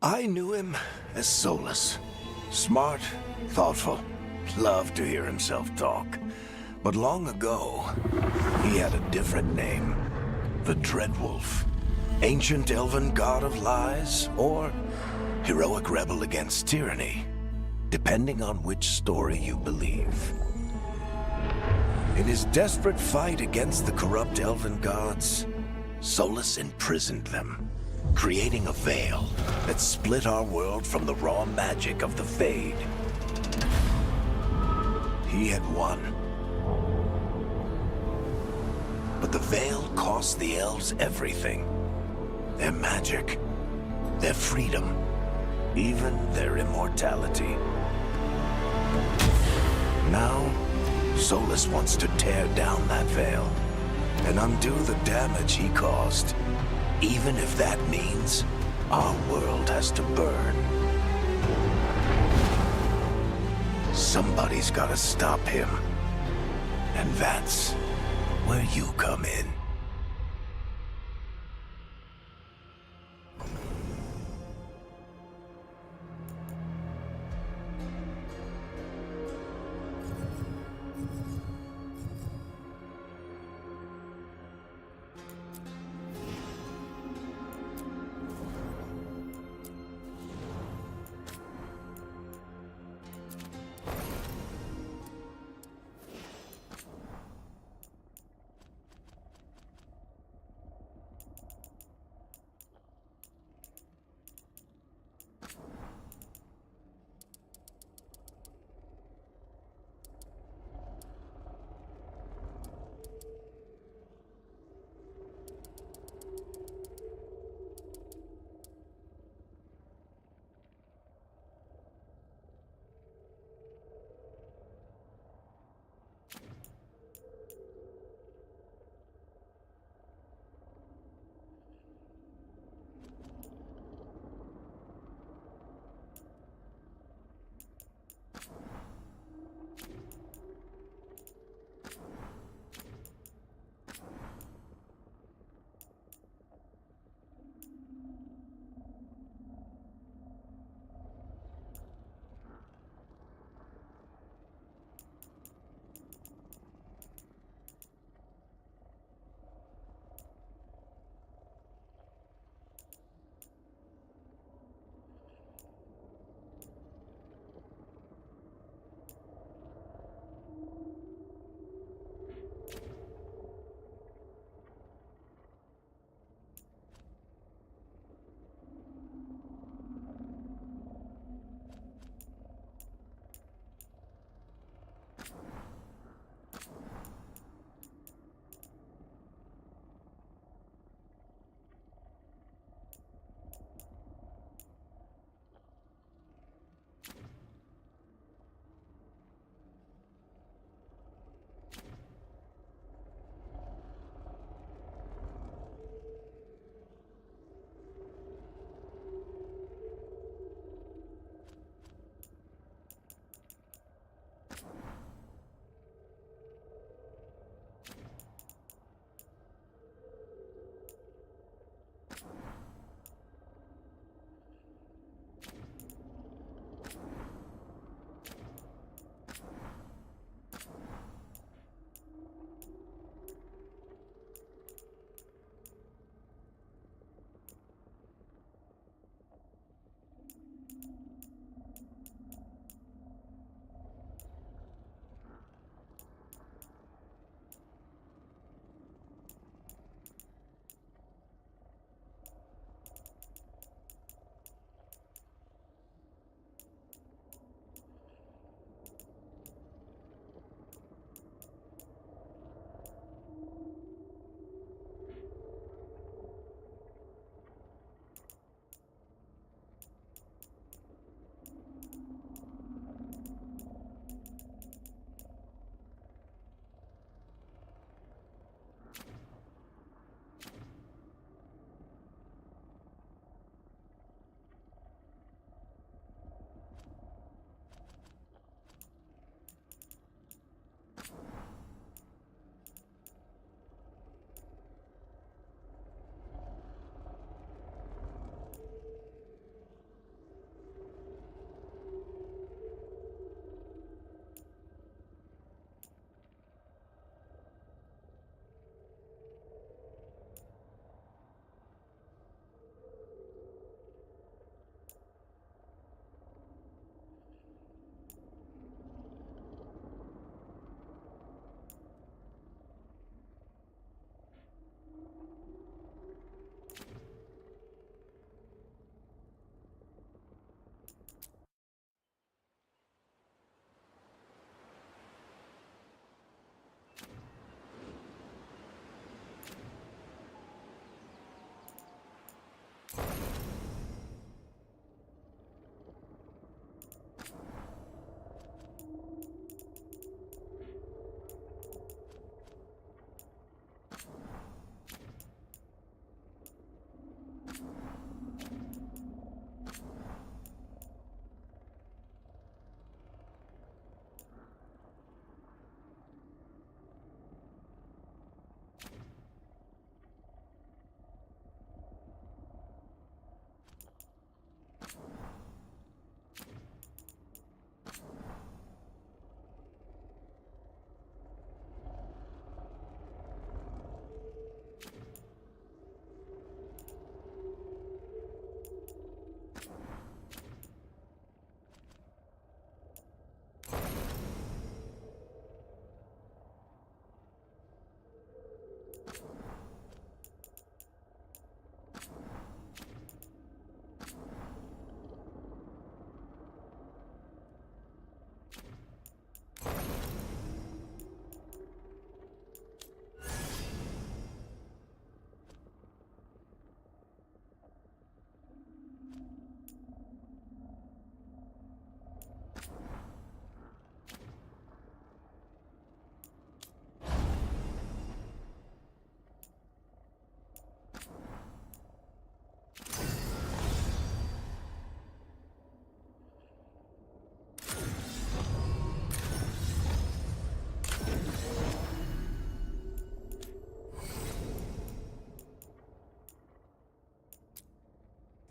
I knew him as Solus. Smart, thoughtful, loved to hear himself talk. But long ago, he had a different name. The Dreadwolf. Ancient elven god of lies, or heroic rebel against tyranny, depending on which story you believe. In his desperate fight against the corrupt elven gods, Solus imprisoned them, creating a veil that split our world from the raw magic of the Fade. He had won. But the veil cost the elves everything. Their magic, their freedom, even their immortality. Now, Solus wants to tear down that veil and undo the damage he caused, even if that means our world has to burn. Somebody's gotta stop him, and that's where you come in.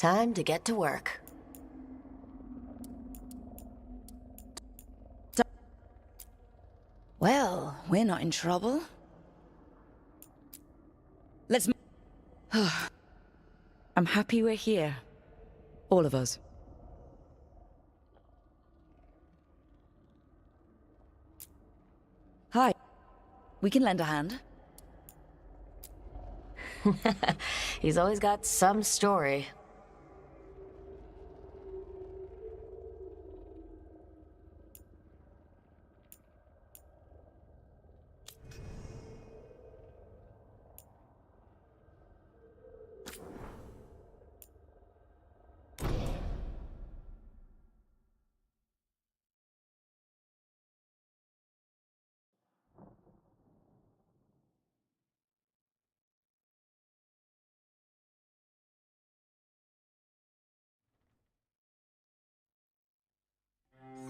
Time to get to work. Well, we're not in trouble. Let's... I'm happy we're here. All of us. Hi. We can lend a hand. He's always got some story.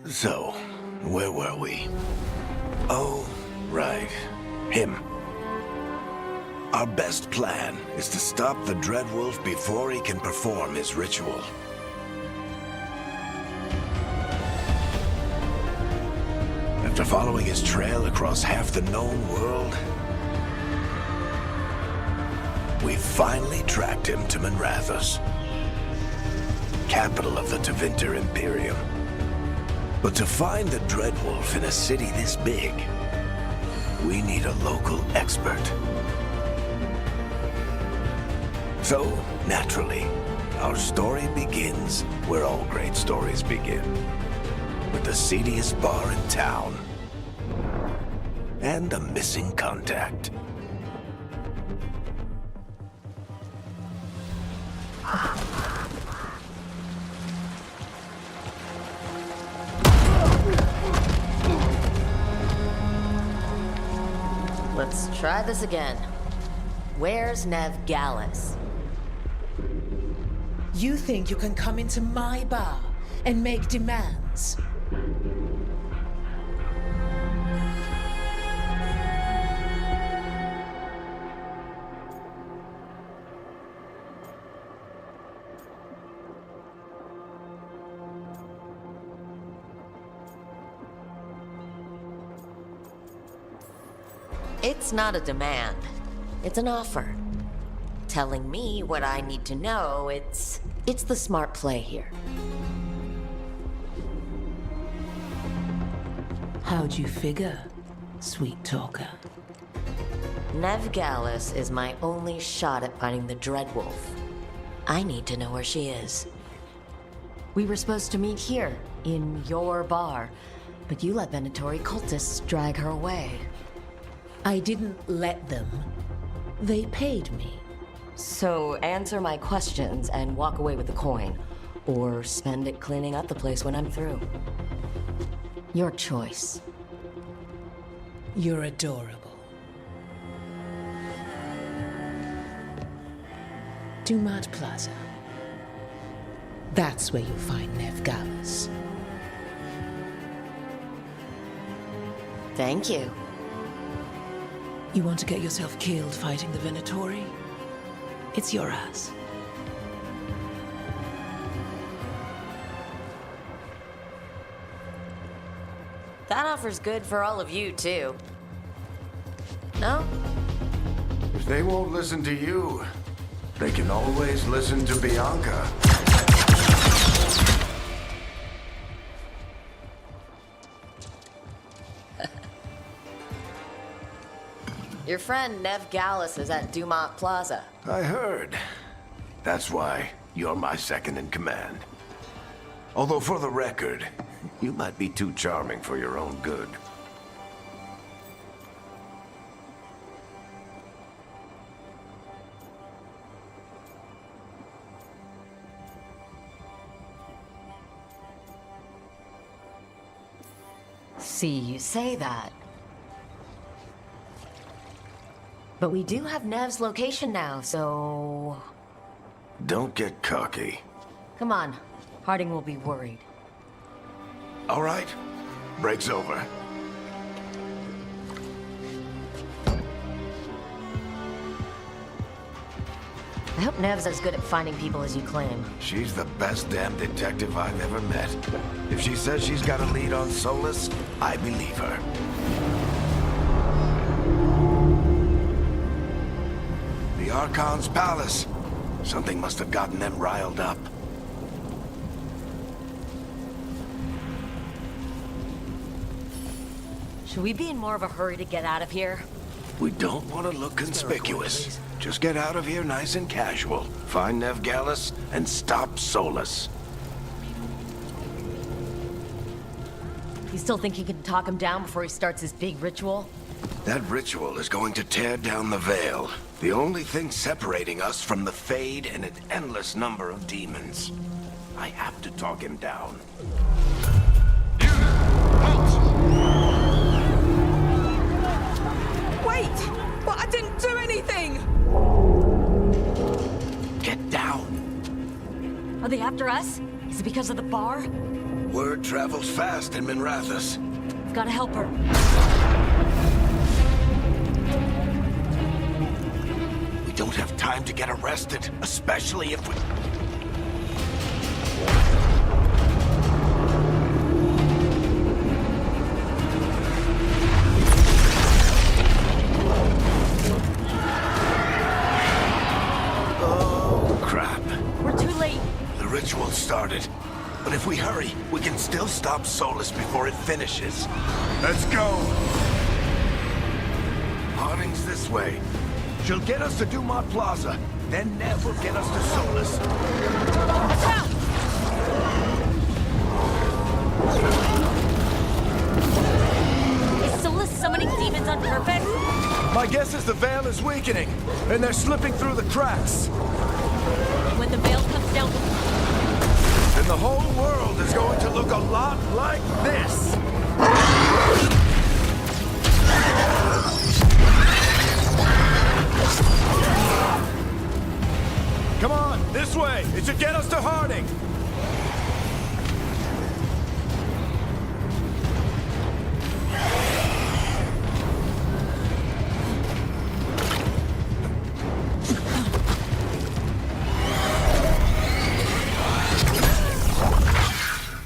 So, where were we? Oh, right. Him. Our best plan is to stop the Dreadwolf before he can perform his ritual. After following his trail across half the known world, we finally tracked him to Minrathous, capital of the Tevinter Imperium. But to find the Dreadwolf in a city this big, we need a local expert. So, naturally, our story begins where all great stories begin. With the seediest bar in town. And a missing contact. Let's try this again. Where's Nev Gallus? You think you can come into my bar and make demands? It's not a demand. It's an offer. Telling me what I need to know, it's the smart play here. How'd you figure, sweet talker? Nev Gallus is my only shot at finding the Dreadwolf. I need to know where she is. We were supposed to meet here, in your bar, but you let Venatori cultists drag her away. I didn't let them. They paid me. So answer my questions and walk away with the coin, or spend it cleaning up the place when I'm through. Your choice. You're adorable. Dumat Plaza. That's where you'll find Nev Gallus. Thank you. You want to get yourself killed fighting the Venatori? It's your ass. That offer's good for all of you, too. No? If they won't listen to you, they can always listen to Bianca. Your friend Nev Gallus is at Dumat Plaza. I heard. That's why you're my second in command. Although for the record, you might be too charming for your own good. See, you say that. But we do have Nev's location now, so... Don't get cocky. Come on. Harding will be worried. All right. Break's over. I hope Nev's as good at finding people as you claim. She's the best damn detective I've ever met. If she says she's got a lead on Solus, I believe her. The Archon's palace. Something must have gotten them riled up. Should we be in more of a hurry to get out of here? We don't want to look conspicuous. Just get out of here nice and casual. Find Nev Gallus and stop Solus. You still think you can talk him down before he starts his big ritual? That ritual is going to tear down the veil. The only thing separating us from the Fade and an endless number of demons. I have to talk him down. Wait! But I didn't do anything! Get down. Are they after us? Is it because of the bar? Word travels fast in Minrathous. We've got to help her. We don't have time to get arrested, especially if we... Oh, crap. We're too late. The ritual started. But if we hurry, we can still stop Solus before it finishes. Let's go! Harding's this way. She'll get us to Dumont Plaza. Then Nev will get us to Solus. Watch out! Is Solus summoning demons on purpose? My guess is the veil is weakening, and they're slipping through the cracks. When the veil comes down... And the whole world is going to look a lot like this. Come on, this way. It should get us to Harding.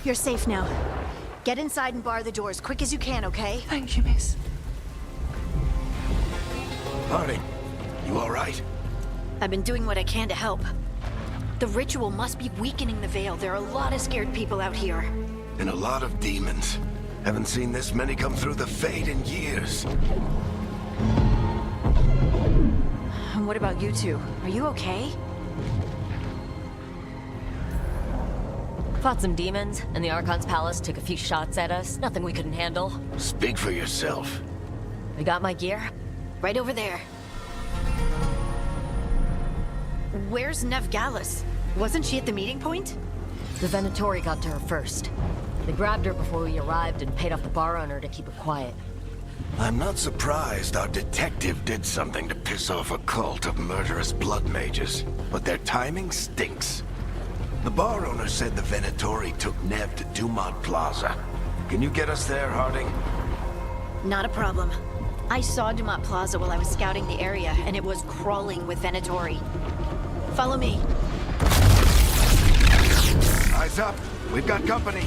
You're safe now. Get inside and bar the doors quick as you can, okay? Thank you, miss. Harding, you all right? I've been doing what I can to help. The ritual must be weakening the veil. There are a lot of scared people out here. And a lot of demons. Haven't seen this many come through the Fade in years. And what about you two? Are you okay? Fought some demons, and the Archon's palace took a few shots at us. Nothing we couldn't handle. Speak for yourself. We got my gear. Right over there. Where's Nev Gallus? Wasn't she at the meeting point? The Venatori got to her first. They grabbed her before we arrived and paid off the bar owner to keep her quiet. I'm not surprised our detective did something to piss off a cult of murderous blood mages, but their timing stinks. The bar owner said the Venatori took Nev to Dumont Plaza. Can you get us there, Harding? Not a problem. I saw Dumont Plaza while I was scouting the area, and it was crawling with Venatori. Follow me. Eyes up. We've got company.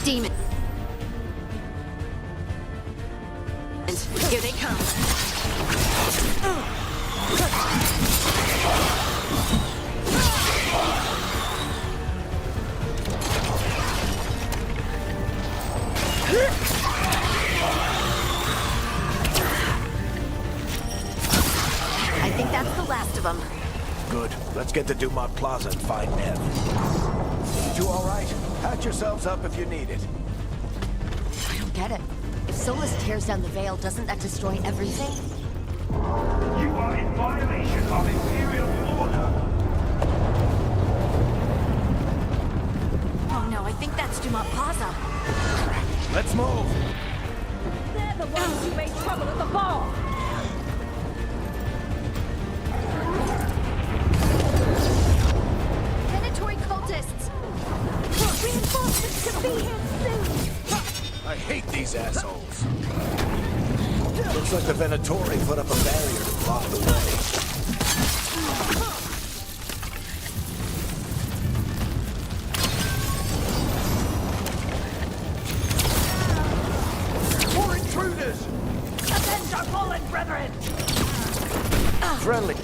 Demon. Here they come. I think that's the last of them. Good. Let's get to Dumont Plaza and find Nev. You all right? Patch yourselves up if you need it. I don't get it. If Solus tears down the veil, doesn't that destroy everything? You are in violation of Imperial order. Oh no, I think that's Dumont Plaza. Let's move. They're the ones who made trouble at the bar! Venatori cultists! Reinforcements to be here soon! Venatori put up a barrier to block the way. More intruders! Avenge our fallen brethren! Friendly.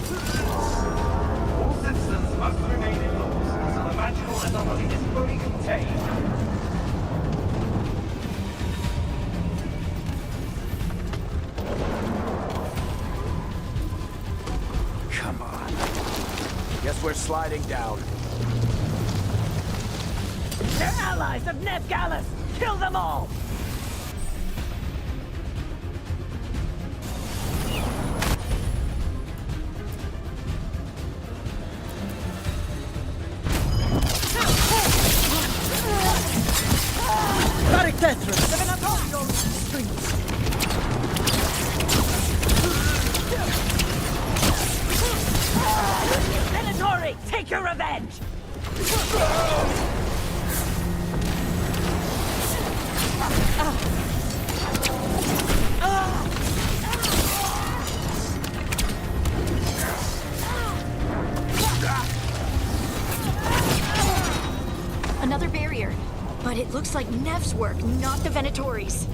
All citizens must remain indoors until the magical anomaly is fully contained. Come on. Guess we're sliding down. They're allies of Nevgalis! Kill them all! Venatori, take your revenge! Another barrier, but it looks like Nev's work, not the Venatori's.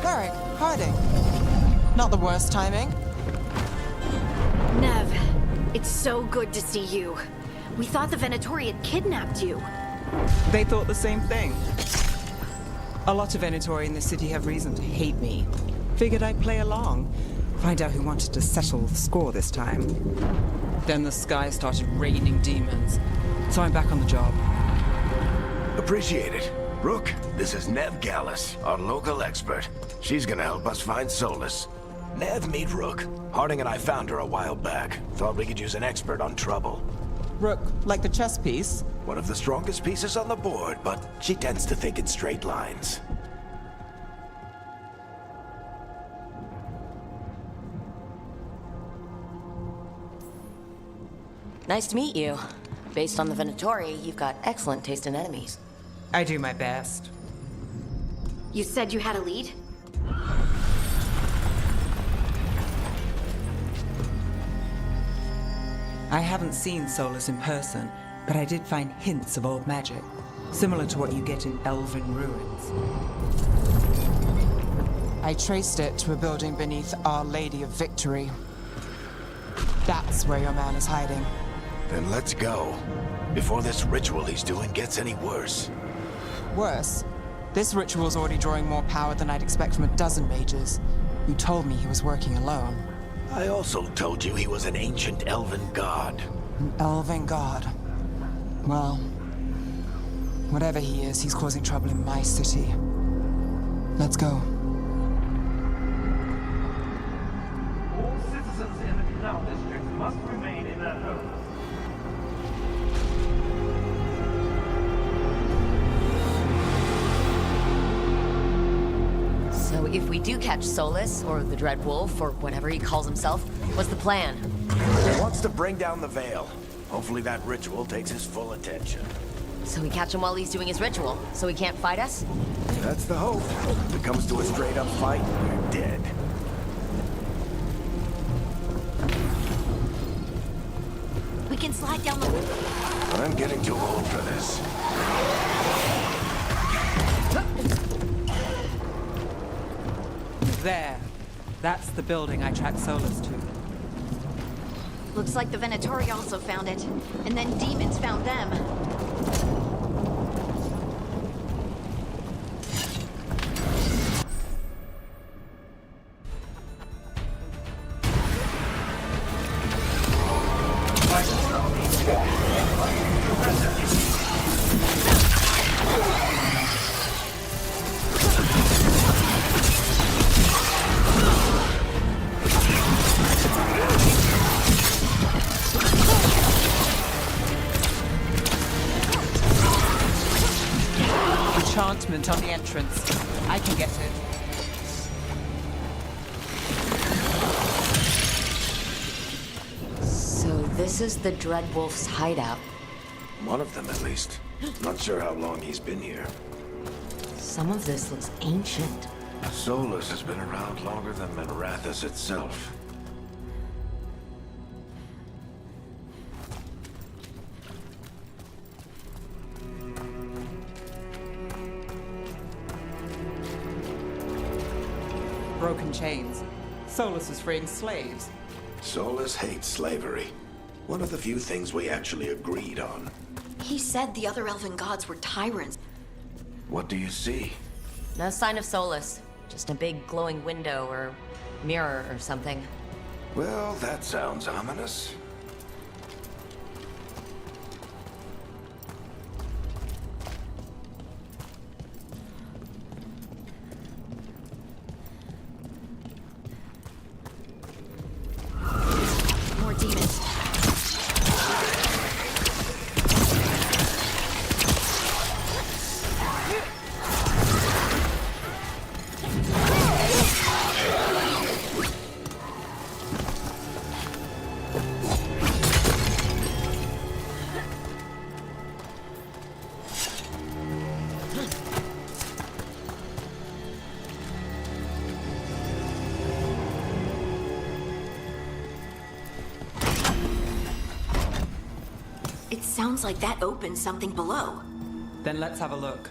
Varric, hiding. Not the worst timing. Nev, it's so good to see you. We thought the Venatori had kidnapped you. They thought the same thing. A lot of Venatori in the city have reason to hate me. Figured I'd play along, find out who wanted to settle the score this time. Then the sky started raining demons, so I'm back on the job. Appreciate it. Rook, this is Nev Gallus, our local expert. She's gonna help us find Solus. Nev, meet Rook. Harding and I found her a while back. Thought we could use an expert on trouble. Rook, like the chess piece? One of the strongest pieces on the board, but she tends to think in straight lines. Nice to meet you. Based on the Venatori, you've got excellent taste in enemies. I do my best. You said you had a lead? I haven't seen Solus in person, but I did find hints of old magic, similar to what you get in elven ruins. I traced it to a building beneath Our Lady of Victory. That's where your man is hiding. Then let's go. Before this ritual he's doing gets any worse. Worse, this ritual's already drawing more power than I'd expect from a dozen mages. You told me he was working alone. I also told you he was an ancient elven god. An elven god. Well, whatever he is, he's causing trouble in my city. Let's go. All citizens in the Canal District must remain in their homes. So if we do catch Solus, or the Dread Wolf, or whatever he calls himself, what's the plan? He wants to bring down the veil. Hopefully that ritual takes his full attention. So we catch him while he's doing his ritual, so he can't fight us? That's the hope. If it comes to a straight-up fight, we're dead. We can slide down the... I'm getting too old for this. There. That's the building I tracked Solus to. Looks like the Venatori also found it. And then demons found them. Enchantment on the entrance. I can get it. So this This is the Dreadwolf's hideout. One of them, at least. Not sure how long he's been here. Some of this looks ancient. Solus has been around longer than Minrathous itself. Broken chains. Solus is freeing slaves. Solus hates slavery. One of the few things we actually agreed on. He said the other elven gods were tyrants. What do you see? No sign of Solus. Just a big glowing window or mirror or something. Well, that sounds ominous. More demons. It sounds like that opened something below. Then let's have a look.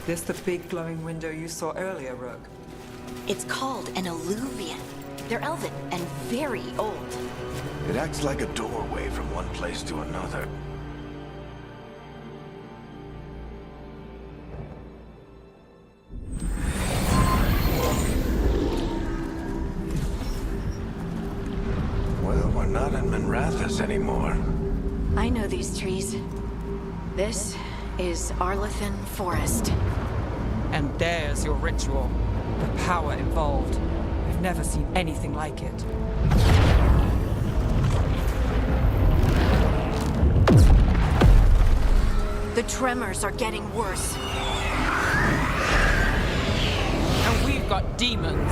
This the big glowing window you saw earlier, Rook? It's called an alluvian. They're elven and very old. It acts like a doorway from one place to another. Well, we're not in Minrathous anymore. I know these trees. This is Arlethan Forest. And there's your ritual. The power involved. I've never seen anything like it. The tremors are getting worse. And we've got demons.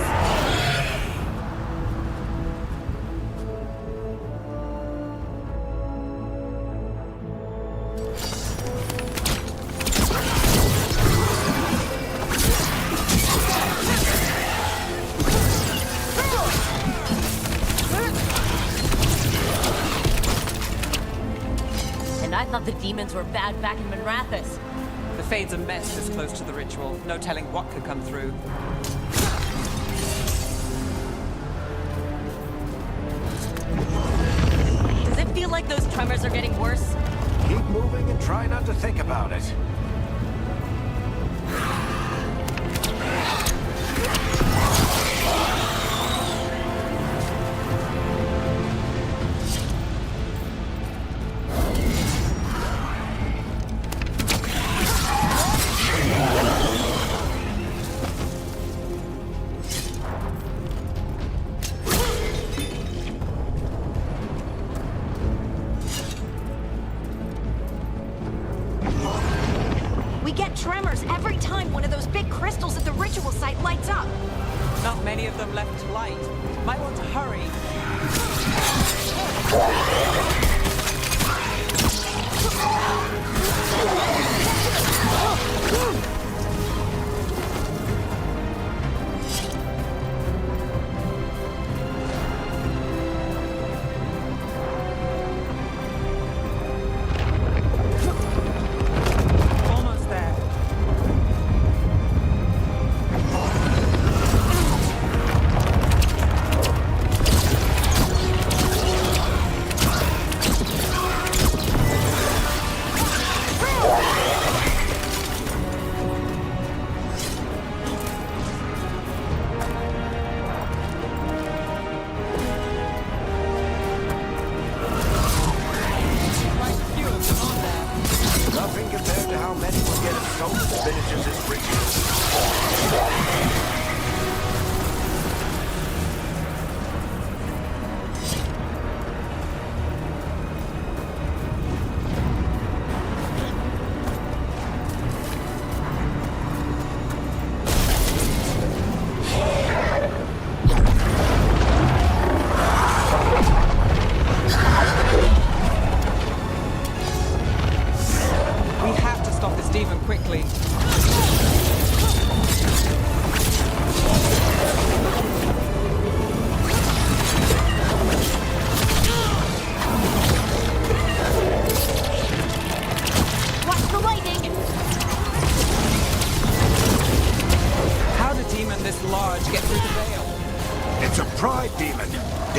I thought the demons were bad back in Minrathous. The Fade's a mess this close to the ritual. No telling what could come through. Does it feel like those tremors are getting worse? Keep moving and try not to think about it. We get tremors every time one of those big crystals at the ritual site lights up. Not many of them left to light. Might want to hurry. Almost there.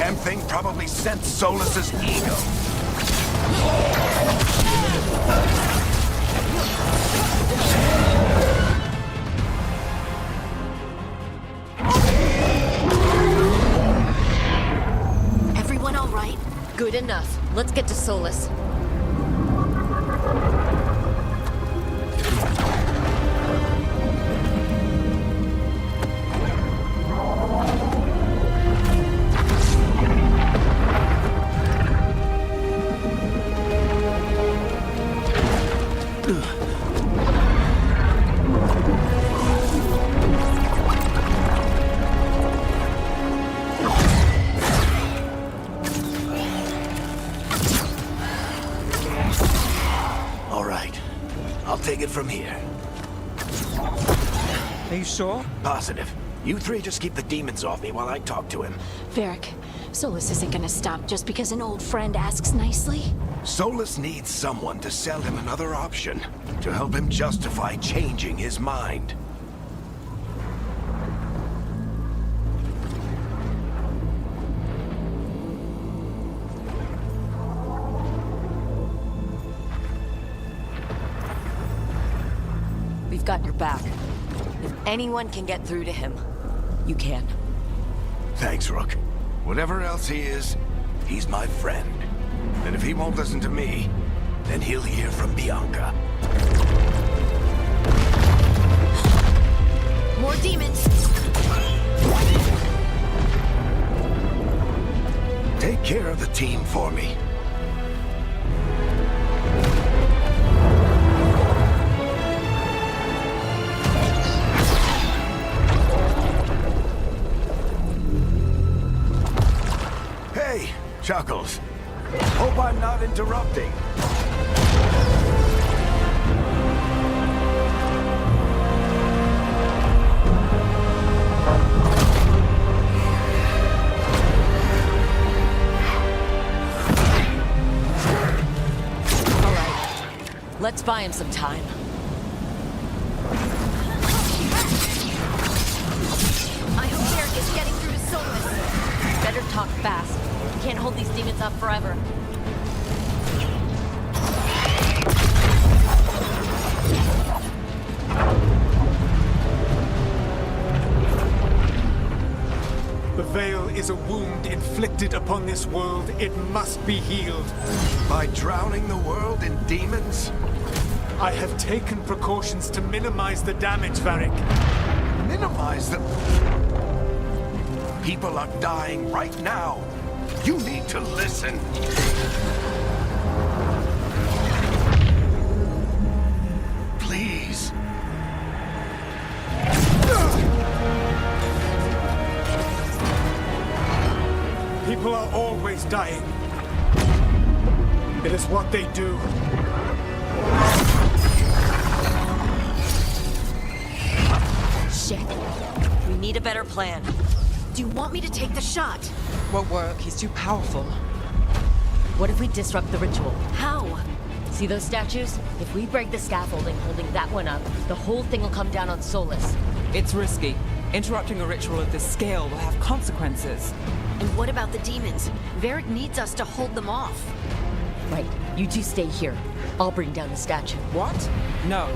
damn thing probably sensed Solus's ego. Everyone all right? Good enough. Let's get to Solus. Take it from here. Are you sure? Positive. You three just keep the demons off me while I talk to him. Varric, Solus isn't gonna stop just because an old friend asks nicely. Solus needs someone to sell him another option, to help him justify changing his mind. We've got your back. If anyone can get through to him, you can. Thanks, Rook. Whatever else he is, he's my friend. And if he won't listen to me, then he'll hear from Bianca. More demons! Take care of the team for me. Hey, Chuckles. Hope I'm not interrupting. All right, let's buy him some time. I hope Varric is getting through to Solus. Better talk fast. We can't hold these demons up forever. The veil is a wound inflicted upon this world. It must be healed. By drowning the world in demons? I have taken precautions to minimize the damage, Varric. Minimize them? People are dying right now. You need to listen. Please. People are always dying. It is what they do. Shit. We need a better plan. Do you want me to take the shot? Won't work. He's too powerful. What if we disrupt the ritual? How? See those statues? If we break the scaffolding holding that one up, the whole thing will come down on Solus. It's risky. Interrupting a ritual of this scale will have consequences. And what about the demons? Varric needs us to hold them off. Right, you two stay here. I'll bring down the statue. What? No.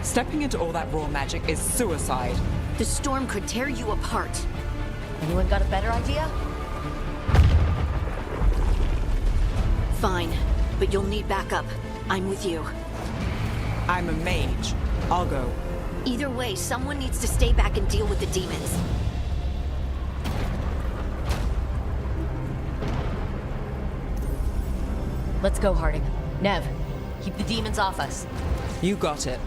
Stepping into all that raw magic is suicide. The storm could tear you apart. Anyone got a better idea? Fine, but you'll need backup. I'm with you. I'm a mage. I'll go. Either way, someone needs to stay back and deal with the demons. Let's go, Harding. Nev, keep the demons off us. You got it.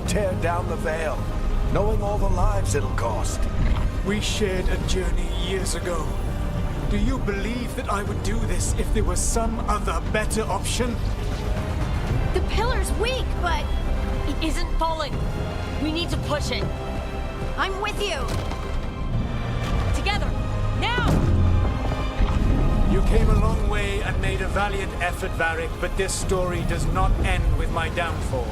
tear down the Veil, knowing all the lives it'll cost. We shared a journey years ago. Do you believe that I would do this if there was some other better option? The pillar's weak, but It isn't falling. We need to push it. I'm with you. Together. Now! You came a long way and made a valiant effort, Varric, but this story does not end with my downfall.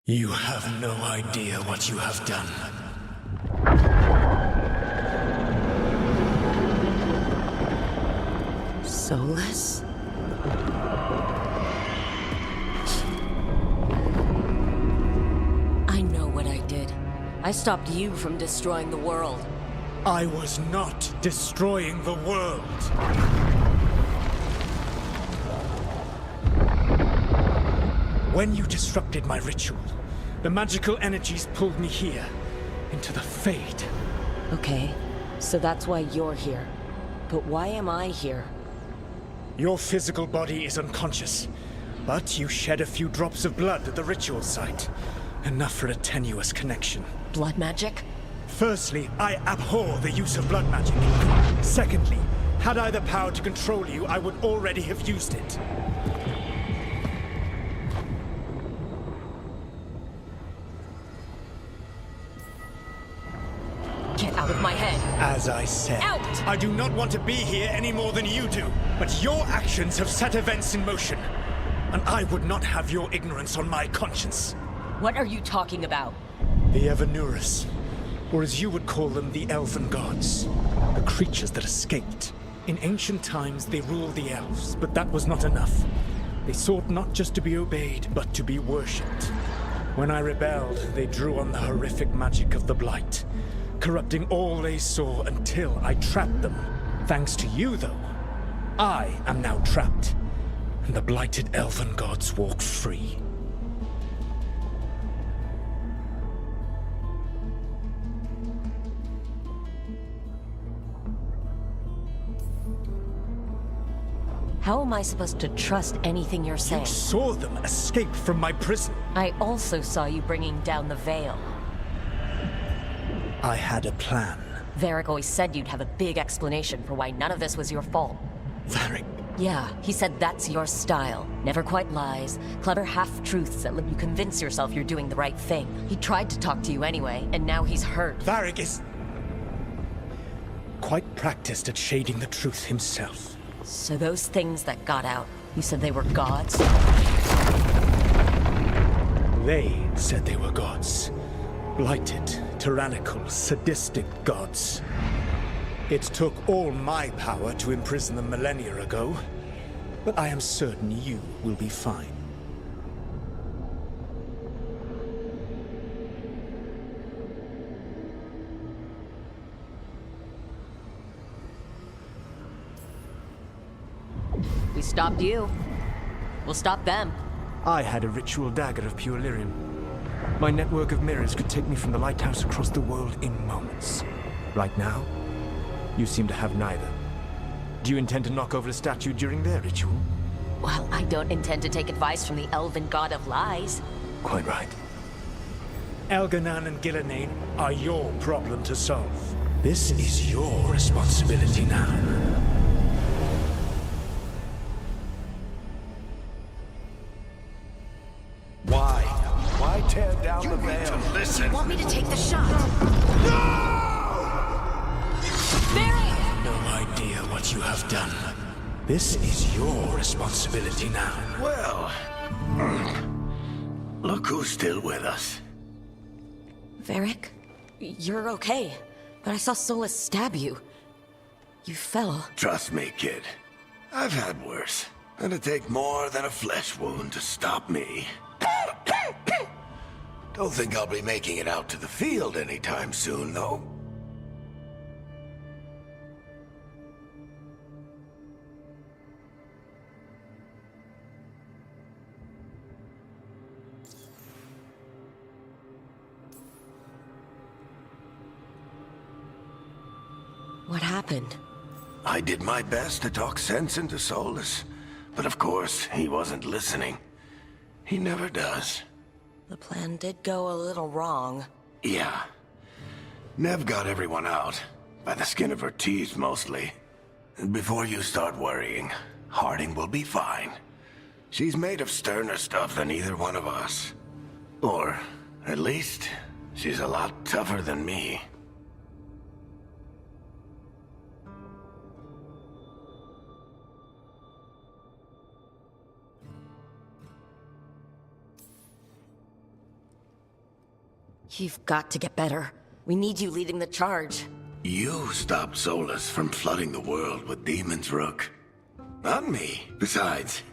You have no idea what you have done. Soulless? I know what I did. I stopped you from destroying the world. I was not destroying the world. When you disrupted my ritual, the magical energies pulled me here, into the Fade. Okay, so that's why you're here. But why am I here? Your physical body is unconscious, but you shed a few drops of blood at the ritual site. Enough for a tenuous connection. Blood magic? Firstly, I abhor the use of blood magic. Secondly, had I the power to control you, I would already have used it. Get out of my head. As I said, Out! I do not want to be here any more than you do. But your actions have set events in motion. And I would not have your ignorance on my conscience. What are you talking about? The Evanurus, or as you would call them, the Elven Gods. The creatures that escaped. In ancient times, they ruled the elves, but that was not enough. They sought not just to be obeyed, but to be worshipped. When I rebelled, they drew on the horrific magic of the Blight, corrupting all they saw until I trapped them. Thanks to you, though, I am now trapped, and the blighted Elven Gods walk free. How am I supposed to trust anything you're saying? You saw them escape from my prison. I also saw you bringing down the veil. I had a plan. Varric always said you'd have a big explanation for why none of this was your fault. Varric. Yeah, he said that's your style. Never quite lies, clever half-truths that let you convince yourself you're doing the right thing. He tried to talk to you anyway, and now he's hurt. Varric is quite practiced at shading the truth himself. So those things that got out, you said they were gods? They said they were gods. Blighted, tyrannical, sadistic gods. It took all my power to imprison them millennia ago, but I am certain you will be fine. We stopped you. We'll stop them. I had a ritual dagger of pure lyrium. My network of mirrors could take me from the lighthouse across the world in moments. Right now, you seem to have neither. Do you intend to knock over a statue during their ritual? Well, I don't intend to take advice from the elven god of lies. Quite right. Elganan and Gillenane are your problem to solve. This is your responsibility now. Why tear down the veil? Listen. Want me to take the shot? No idea what you have done. This is your responsibility now. Well, look who's still with us. Varric, you're okay. But I saw Solus stab you. You fell. Trust me, kid. I've had worse. It'd take more than a flesh wound to stop me. Don't think I'll be making it out to the field anytime soon, though. What happened? I did my best to talk sense into Solus, but of course, he wasn't listening. He never does. The plan did go a little wrong. Yeah. Nev got everyone out, by the skin of her teeth mostly. And before you start worrying, Harding will be fine. She's made of sterner stuff than either one of us. Or, at least, she's a lot tougher than me. You've got to get better. We need you leading the charge. You stopped Solus from flooding the world with demons, Rook. Not me. Besides,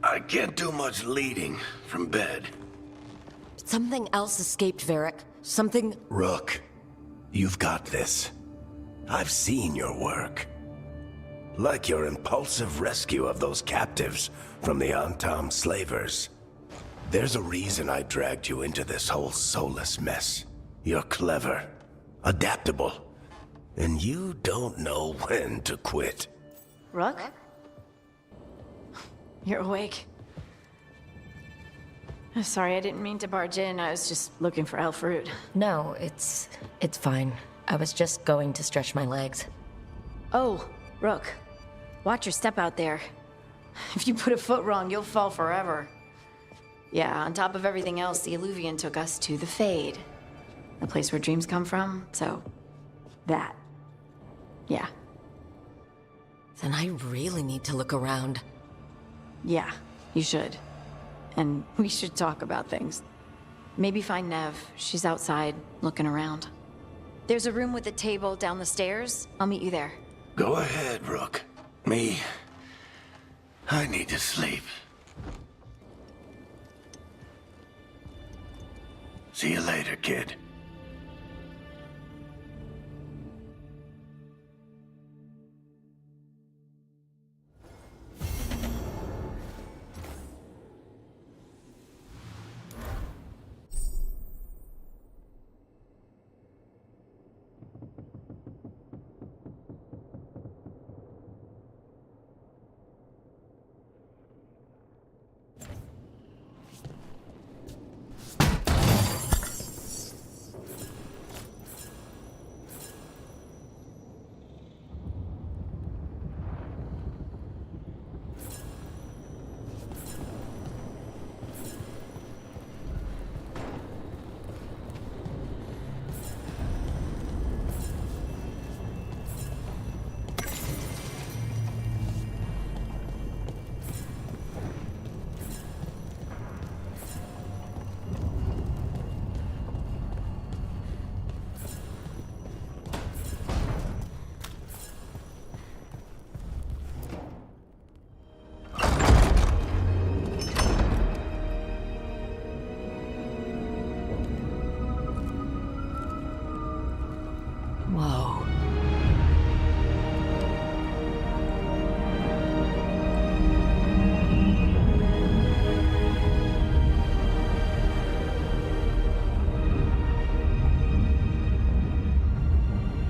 I can't do much leading from bed. Something else escaped, Varric. Something... Rook, you've got this. I've seen your work. Like your impulsive rescue of those captives from the Antam slavers. There's a reason I dragged you into this whole Solus mess. You're clever, adaptable, and you don't know when to quit. Rook? You're awake. Sorry, I didn't mean to barge in. I was just looking for elf fruit. No, it's fine. I was just going to stretch my legs. Oh, Rook. Watch your step out there. If you put a foot wrong, you'll fall forever. Yeah, on top of everything else, the Illuvian took us to the Fade. The place where dreams come from, so... that. Yeah. Then I really need to look around. Yeah, you should. And we should talk about things. Maybe find Nev. She's outside, looking around. There's a room with a table down the stairs. I'll meet you there. Go ahead, Rook. Me, I need to sleep. See you later, kid.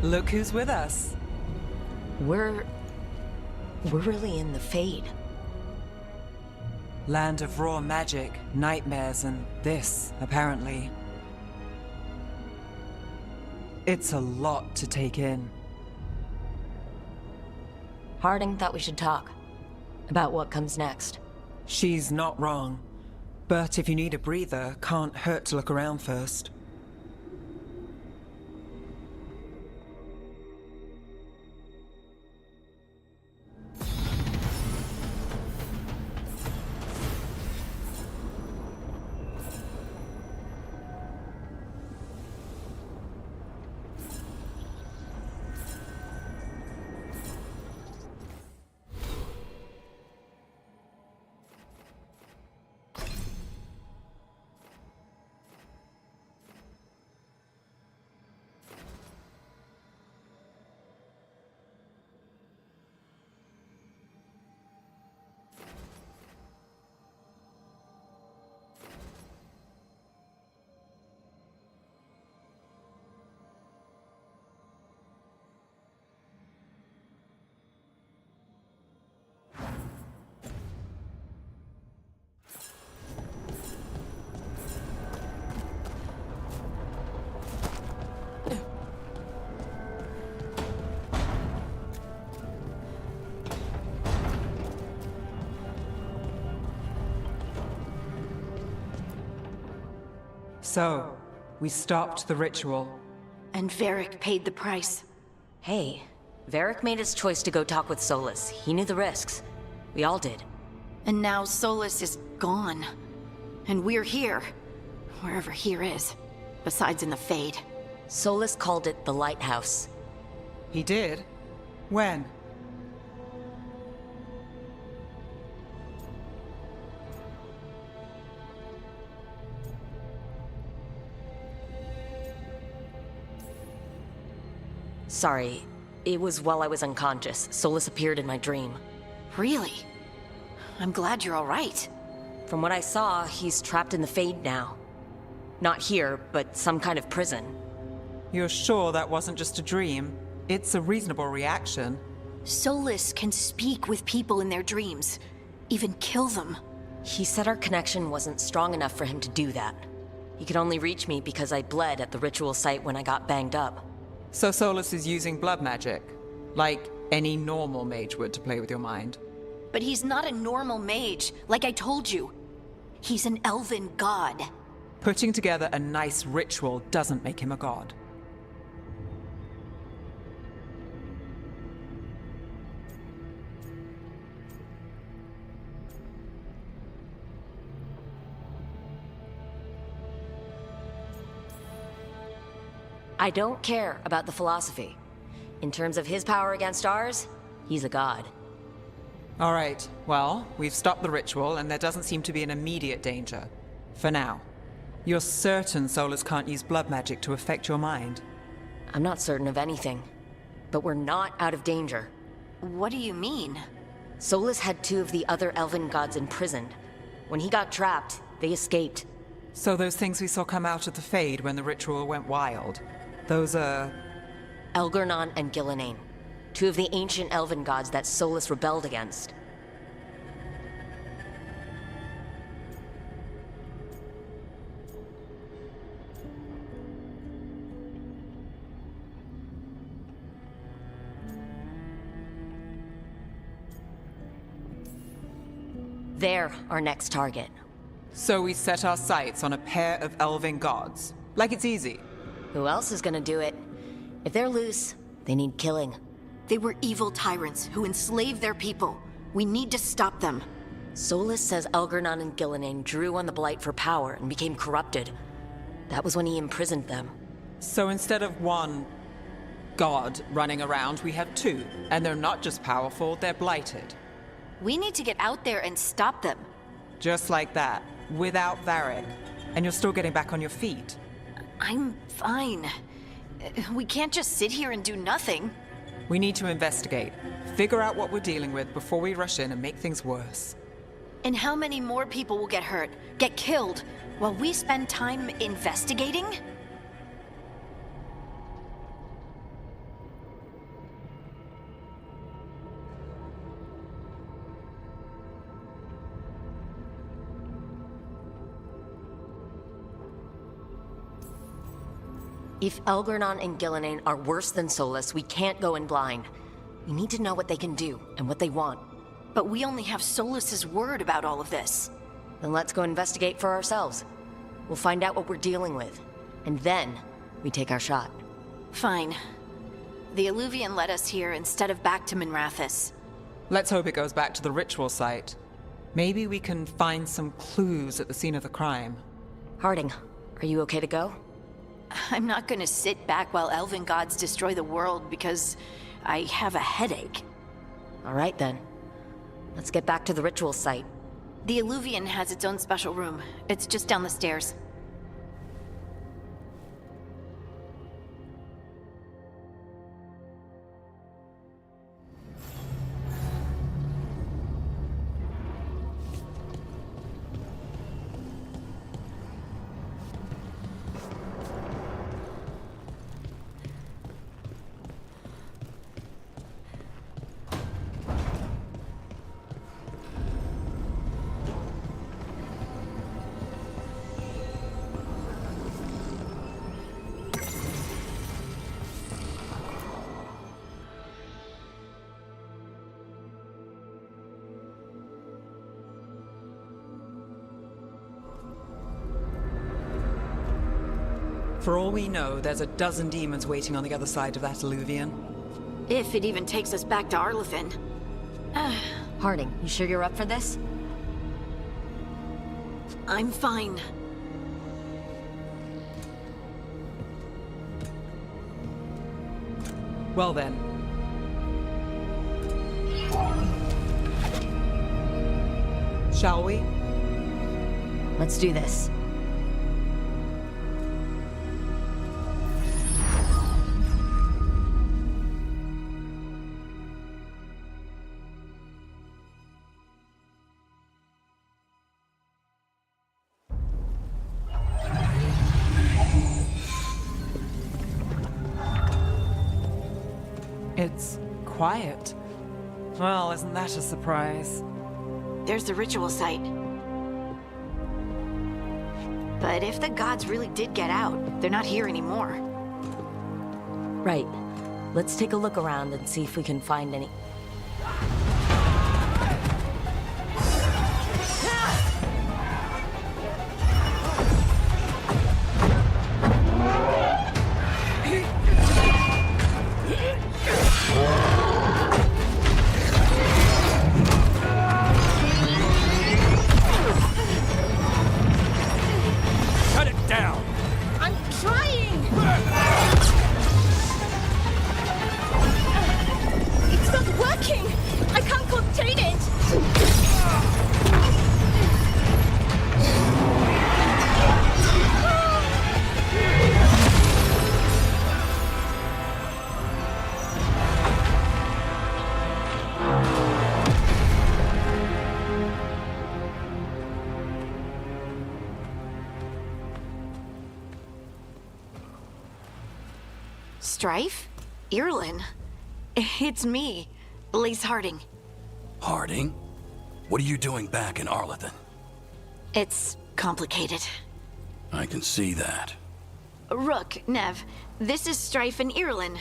Look who's with us. We're really in the Fade. Land of raw magic, nightmares, and this, apparently. It's a lot to take in. Harding thought we should talk about what comes next. She's not wrong. But if you need a breather, can't hurt to look around first. So, we stopped the ritual. And Varric paid the price. Hey, Varric made his choice to go talk with Solus. He knew the risks. We all did. And now Solus is gone. And we're here. Wherever here is. Besides in the Fade. Solus called it the Lighthouse. He did? When? Sorry, it was while I was unconscious. Solus appeared in my dream. Really? I'm glad you're all right. From what I saw, he's trapped in the Fade now. Not here, but some kind of prison. You're sure that wasn't just a dream? It's a reasonable reaction. Solus can speak with people in their dreams. Even kill them. He said our connection wasn't strong enough for him to do that. He could only reach me because I bled at the ritual site when I got banged up. So Solus is using blood magic, like any normal mage would to play with your mind. But he's not a normal mage, like I told you. He's an elven god. Putting together a nice ritual doesn't make him a god. I don't care about the philosophy. In terms of his power against ours, he's a god. All right, well, we've stopped the ritual and there doesn't seem to be an immediate danger. For now. You're certain Solus can't use blood magic to affect your mind? I'm not certain of anything. But we're not out of danger. What do you mean? Solus had 2 of the other elven gods imprisoned. When he got trapped, they escaped. So those things we saw come out of the Fade when the ritual went wild, those are... Elgar'nan and Gillenane, 2 of the ancient elven gods that Solus rebelled against. They're our next target. So we set our sights on a pair of elven gods. Like it's easy. Who else is gonna do it? If they're loose, they need killing. They were evil tyrants who enslaved their people. We need to stop them. Solus says Elgar'nan and Gillenane drew on the Blight for power and became corrupted. That was when he imprisoned them. So instead of one god running around, we have 2. And they're not just powerful, they're blighted. We need to get out there and stop them. Just like that, without Varric. And you're still getting back on your feet. I'm fine. We can't just sit here and do nothing. We need to investigate. Figure out what we're dealing with before we rush in and make things worse. And how many more people will get hurt, get killed, while we spend time investigating? If Algernon and Gillenane are worse than Solus, we can't go in blind. We need to know what they can do and what they want. But we only have Solus's word about all of this. Then let's go investigate for ourselves. We'll find out what we're dealing with. And then, we take our shot. Fine. The Illuvian led us here instead of back to Minrathous. Let's hope it goes back to the ritual site. Maybe we can find some clues at the scene of the crime. Harding, are you okay to go? I'm not gonna sit back while elven gods destroy the world because I have a headache. All right then. Let's get back to the ritual site. The Illuvian has its own special room. It's just down the stairs. For all we know, there's a dozen demons waiting on the other side of that Illuvian. If it even takes us back to Arlethan. Harding, you sure you're up for this? I'm fine. Well then. Shall we? Let's do this. It's quiet. Well, isn't that a surprise? There's the ritual site. But if the gods really did get out, they're not here anymore. Right. Let's take a look around and see if we can find any... Strife? Irlin? It's me, Blaze Harding. Harding? What are you doing back in Arlethan? It's complicated. I can see that. Rook, Nev, this is Strife and Irlin.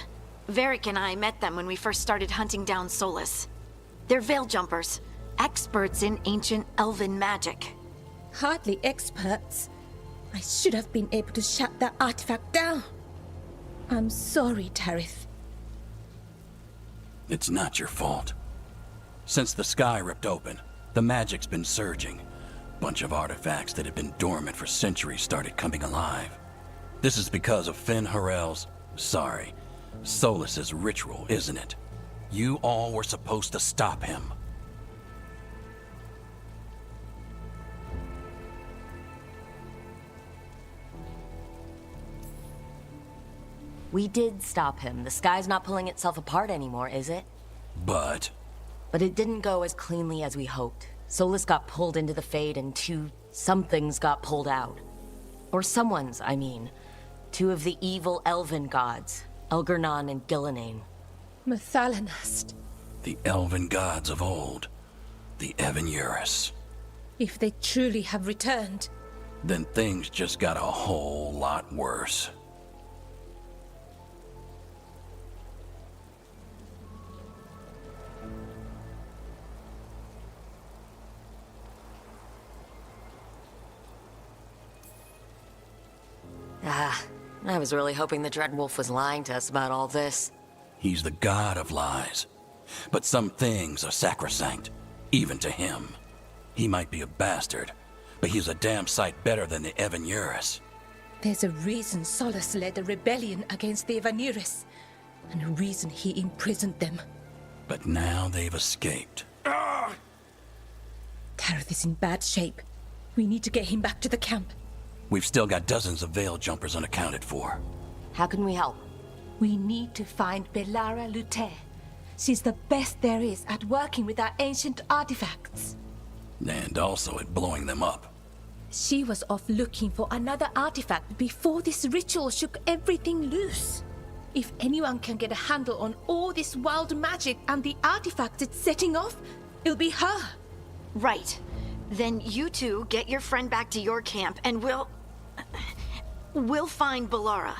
Varric and I met them when we first started hunting down Solus. They're veil jumpers, experts in ancient elven magic. Hardly experts. I should have been able to shut that artifact down. I'm sorry, Tarith. It's not your fault. Since the sky ripped open, the magic's been surging. Bunch of artifacts that had been dormant for centuries started coming alive. This is because of Finn Harel's, Solus's ritual, isn't it? You all were supposed to stop him. We did stop him. The sky's not pulling itself apart anymore, is it? But it didn't go as cleanly as we hoped. Solus got pulled into the Fade and two somethings got pulled out. Or someone's, I mean. Two of the evil elven gods, Algernon and Gillenane. Mathalanast. the elven gods of old, the Evan-Urus. If they truly have returned, Then things just got a whole lot worse. I was really hoping the Dreadwolf was lying to us about all this. He's the god of lies. But some things are sacrosanct, even to him. He might be a bastard, but he's a damn sight better than the Evanuris. There's a reason Solus led a rebellion against the Evanuris, and a reason he imprisoned them. But now they've escaped. Tareth is in bad shape. We need to get him back to the camp. We've still got dozens of Veil Jumpers unaccounted for. How can we help? We need to find Belara Luther. She's the best there is at working with our ancient artifacts. And also at blowing them up. She was off looking for another artifact before this ritual shook everything loose. If anyone can get a handle on all this wild magic and the artifacts it's setting off, it'll be her. Right. Then you two get your friend back to your camp and we'll find Belara.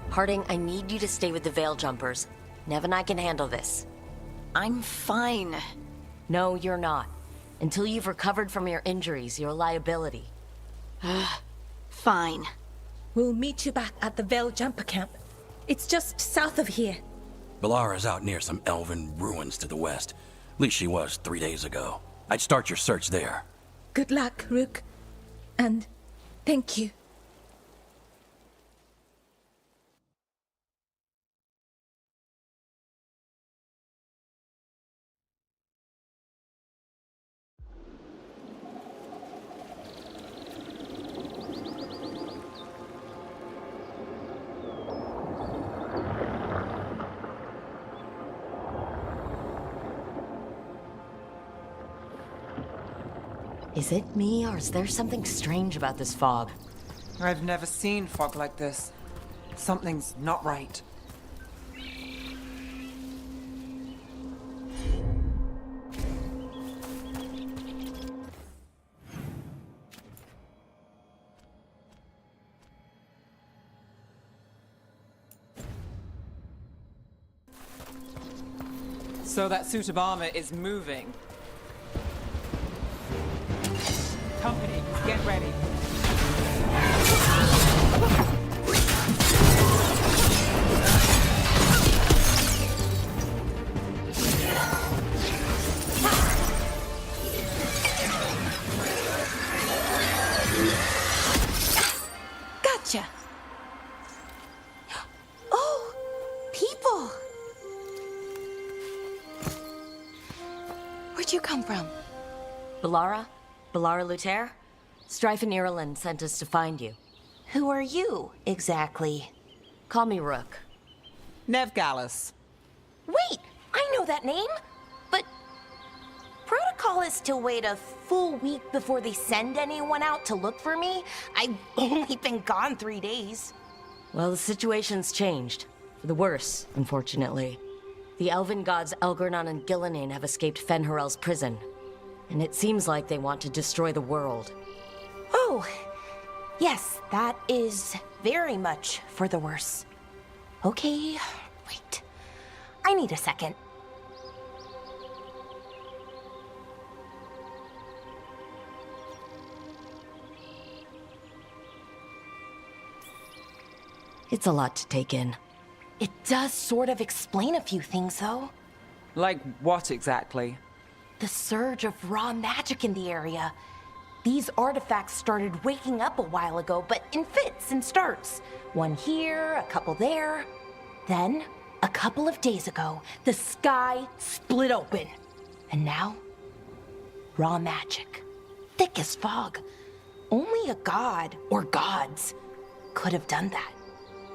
Harding, I need you to stay with the Veil Jumpers. Nev and I can handle this. I'm fine. No, you're not. Until you've recovered from your injuries, you're a liability. Fine. We'll meet you back at the Veil Jumper camp. It's just south of here. Belara's out near some elven ruins to the west. At least she was 3 days ago. I'd start your search there. Good luck, Rook. And thank you. Is it me, or is there something strange about this fog? I've never seen fog like this. Something's not right. So that suit of armor is moving. Company, get ready. Gotcha. Oh, people. Where'd you come from? Belara? Belara Luther? Strife and Ireland sent us to find you. Who are you, exactly? Call me Rook. Nev Gallus. Wait, I know that name. But protocol is to wait a full week before they send anyone out to look for me. I've only been gone 3 days. Well, the situation's changed. For the worse, unfortunately. The elven gods Elgornon and Gillinan have escaped Fen'Harel's prison. And it seems like they want to destroy the world. Oh, yes, that is very much for the worse. Okay, wait. I need a second. It's a lot to take in. It does sort of explain a few things, though. Like what exactly? The surge of raw magic in the area. These artifacts started waking up a while ago, but in fits and starts. One here, a couple there. Then, a couple of days ago, the sky split open. And now, raw magic. Thick as fog. Only a god, or gods, could have done that.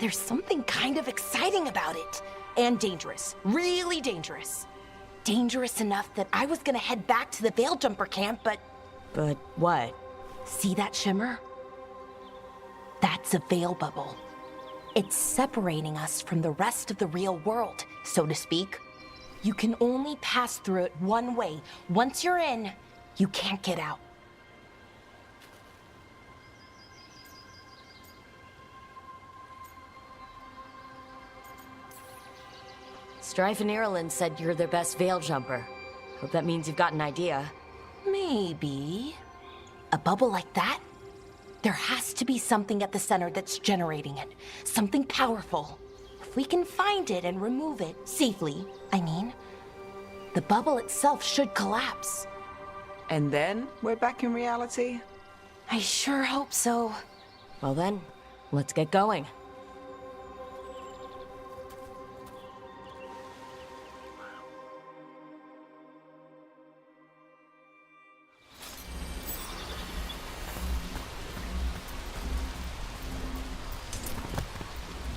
There's something kind of exciting about it. And dangerous. Really dangerous. Dangerous enough that I was gonna head back to the Veil Jumper camp, but... But what? See that shimmer? That's a veil bubble. It's separating us from the rest of the real world, so to speak. You can only pass through it one way. Once you're in, you can't get out. Strife and Ireland said you're their best veil jumper. Hope that means you've got an idea. Maybe. A bubble like that? There has to be something at the center that's generating it. Something powerful. If we can find it and remove it, safely, I mean, the bubble itself should collapse. And then we're back in reality? I sure hope so. Well then, let's get going.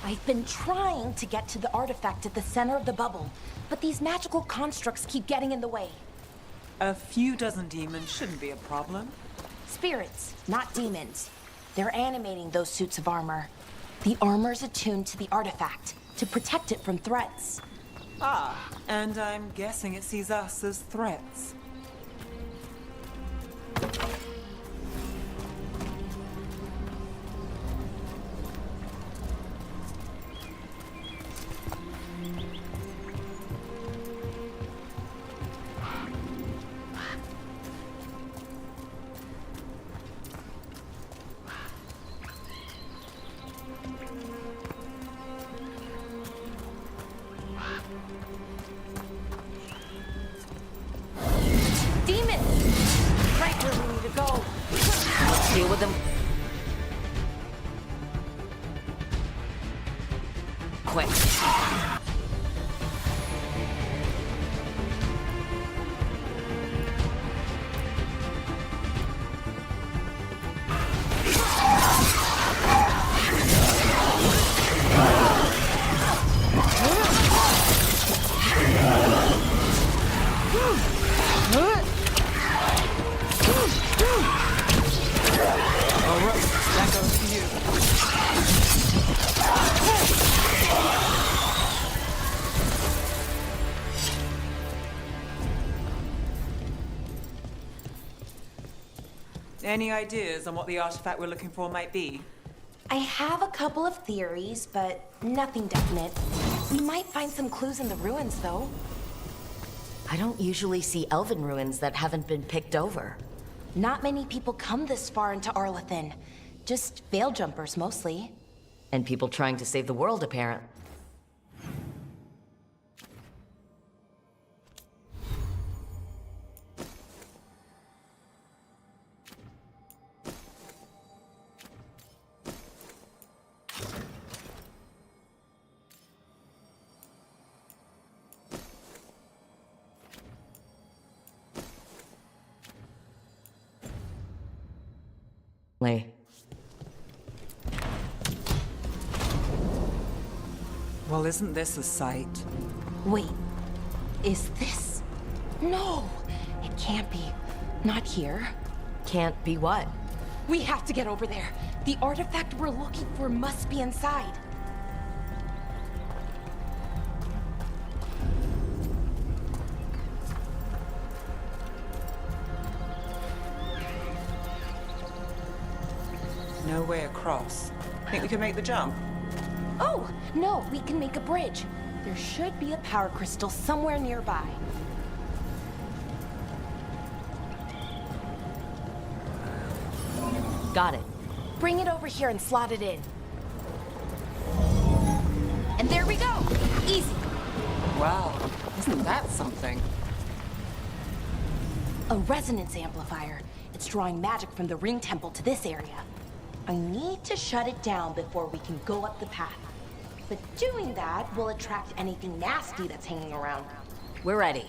I've been trying to get to the artifact at the center of the bubble, but these magical constructs keep getting in the way. A few dozen demons shouldn't be a problem. Spirits, not demons. They're animating those suits of armor. The armor's attuned to the artifact to protect it from threats. Ah, and I'm guessing it sees us as threats. Deal with them. Quick. Any ideas on what the artifact we're looking for might be? I have a couple of theories, but nothing definite. We might find some clues in the ruins, though. I don't usually see elven ruins that haven't been picked over. Not many people come this far into Arlathan. Just veil jumpers, mostly. And people trying to save the world, apparently. Well, isn't this a sight? Wait, is this? No, it can't be. Not here. Can't be what? We have to get over there. The artifact we're looking for must be inside. No way across. Think we can make the jump? Oh, no, we can make a bridge. There should be a power crystal somewhere nearby. Got it. Bring it over here and slot it in. And there we go! Easy! Wow, isn't that something? A resonance amplifier. It's drawing magic from the ring temple to this area. I need to shut it down before we can go up the path. But doing that will attract anything nasty that's hanging around. We're ready.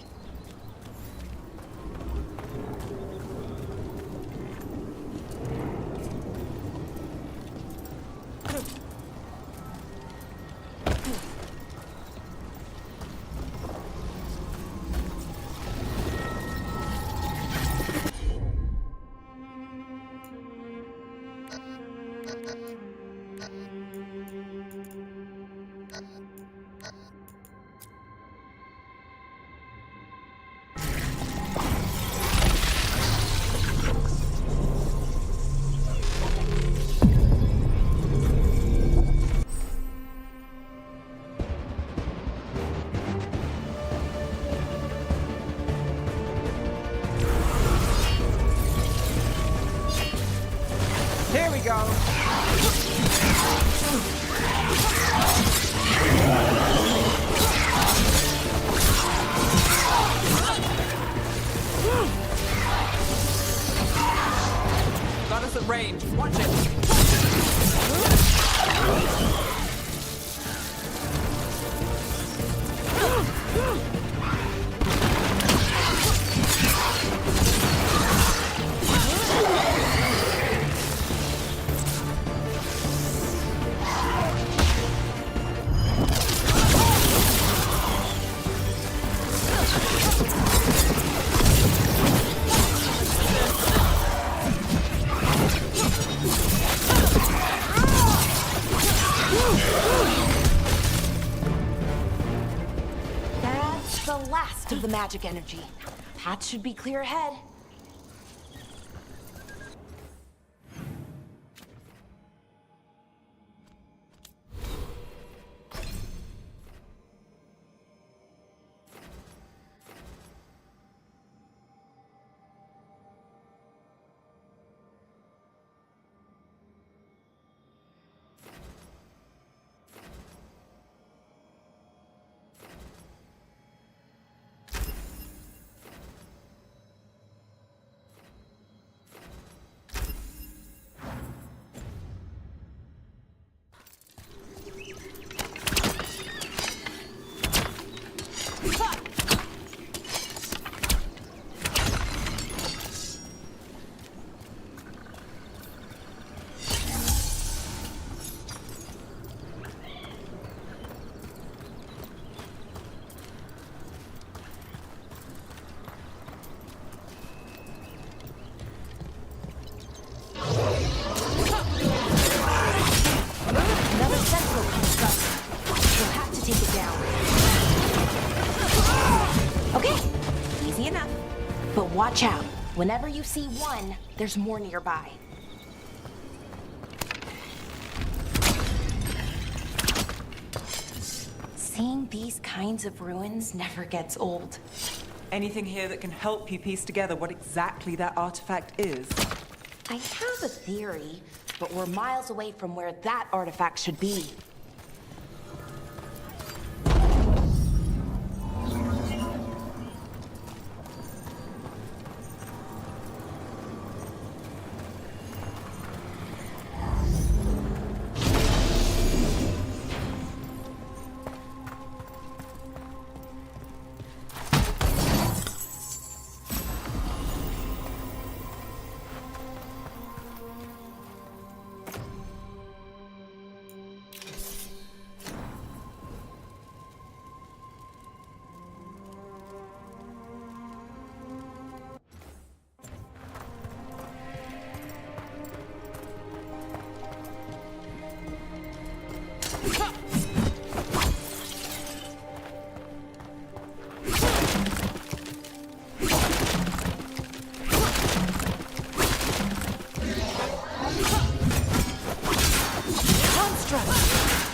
Got us at range. Watch it. That's the last of the magic energy. Path should be clear ahead. Watch out. Whenever you see one, there's more nearby. Seeing these kinds of ruins never gets old. Anything here that can help you piece together what exactly that artifact is? I have a theory, but we're miles away from where that artifact should be.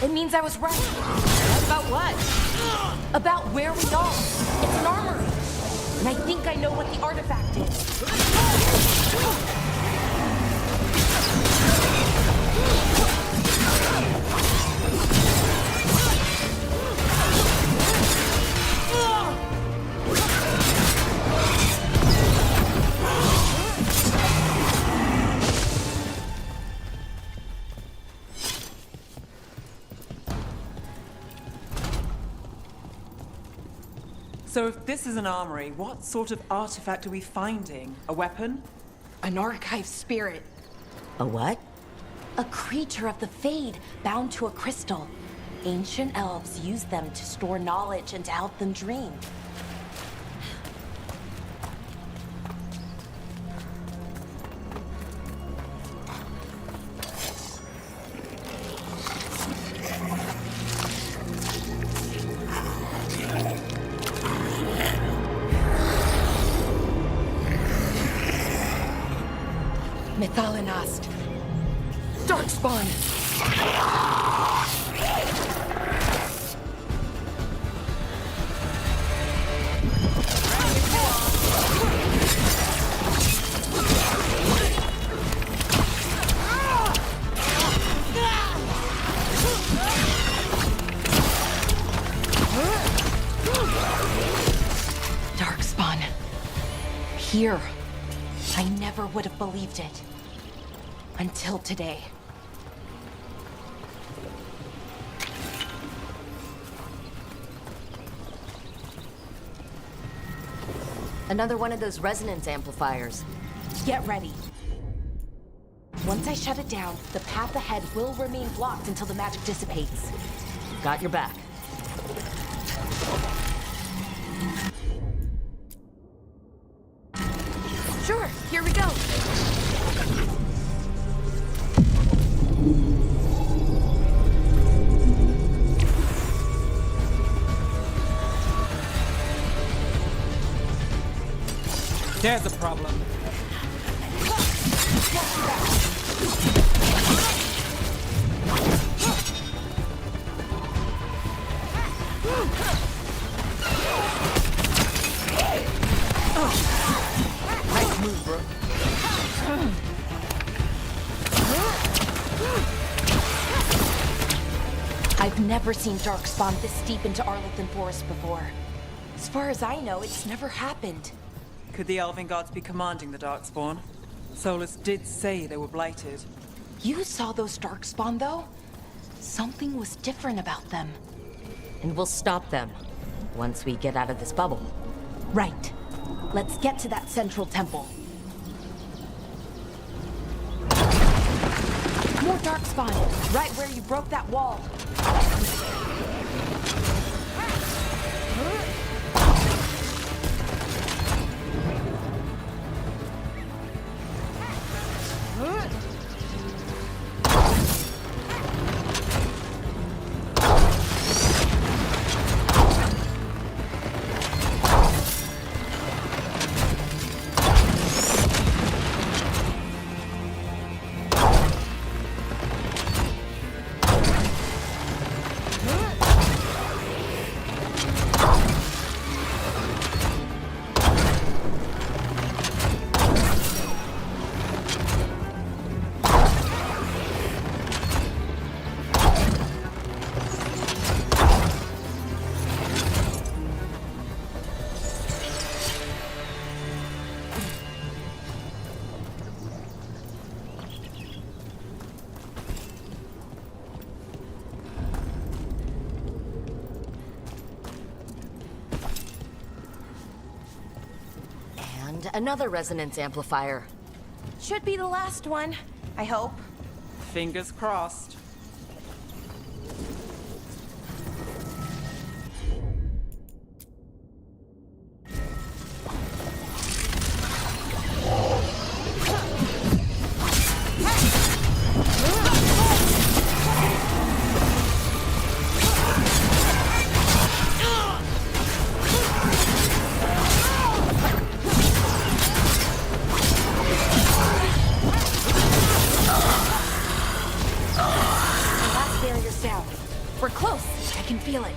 It means I was right. About what? About where we are. It's an armory. And I think I know what the artifact is. So if this is an armory, what sort of artifact are we finding? A weapon? An archive spirit. A what? A creature of the Fade, bound to a crystal. Ancient elves used them to store knowledge and to help them dream. Methalinast. Darkspawn. here. I never would have believed it. Until today. Another one of those resonance amplifiers. Get ready. Once I shut it down, the path ahead will remain blocked until the magic dissipates. Got your back. Sure, here we go. There's a problem. Nice move, bro. I've never seen Darkspawn this deep into Arlington Forest before. As far as I know, it's never happened. Could the Elven gods be commanding the Darkspawn? Solus did say they were blighted. You saw those Darkspawn, though? Something was different about them. And we'll stop them once we get out of this bubble. Right. Let's get to that central temple. More Darkspawn, right where you broke that wall. Another resonance amplifier. Should be the last one, I hope. Fingers crossed. We're close. I can feel it.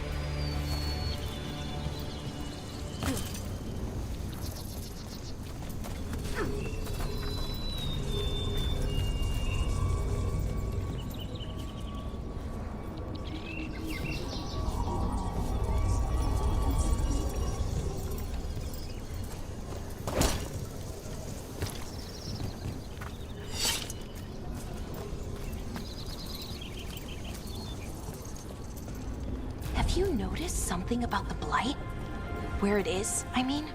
Have you noticed something about the blight? Where it is, I mean?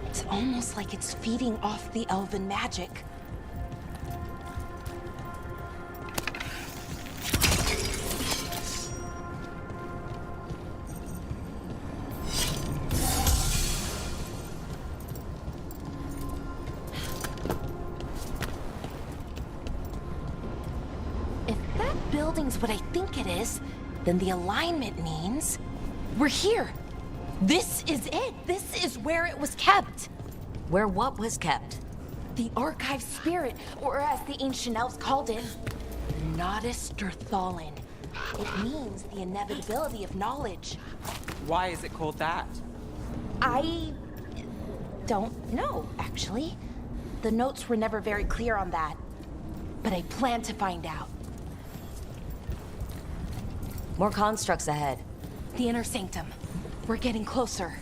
It's almost like it's feeding off the elven magic. If that building's what I think it is, then the alignment means we're here. This is it. This is where it was kept. Where what was kept? The archive spirit, or as the ancient elves called it, Nodus Durthalin. It means the inevitability of knowledge. Why is it called that? I don't know, actually. The notes were never very clear on that. But I plan to find out. More constructs ahead. The inner sanctum. We're getting closer.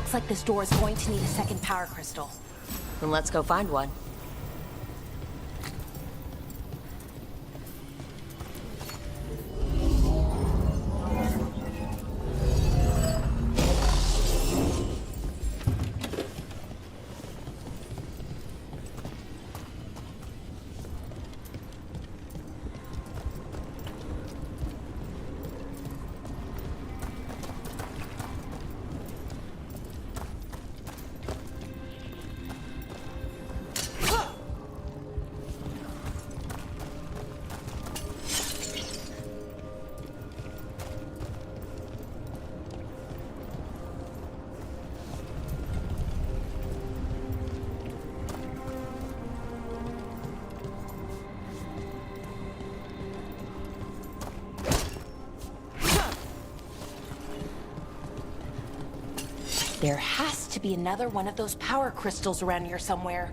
Looks like this door is going to need a second power crystal. Then let's go find one. There has to be another one of those power crystals around here somewhere.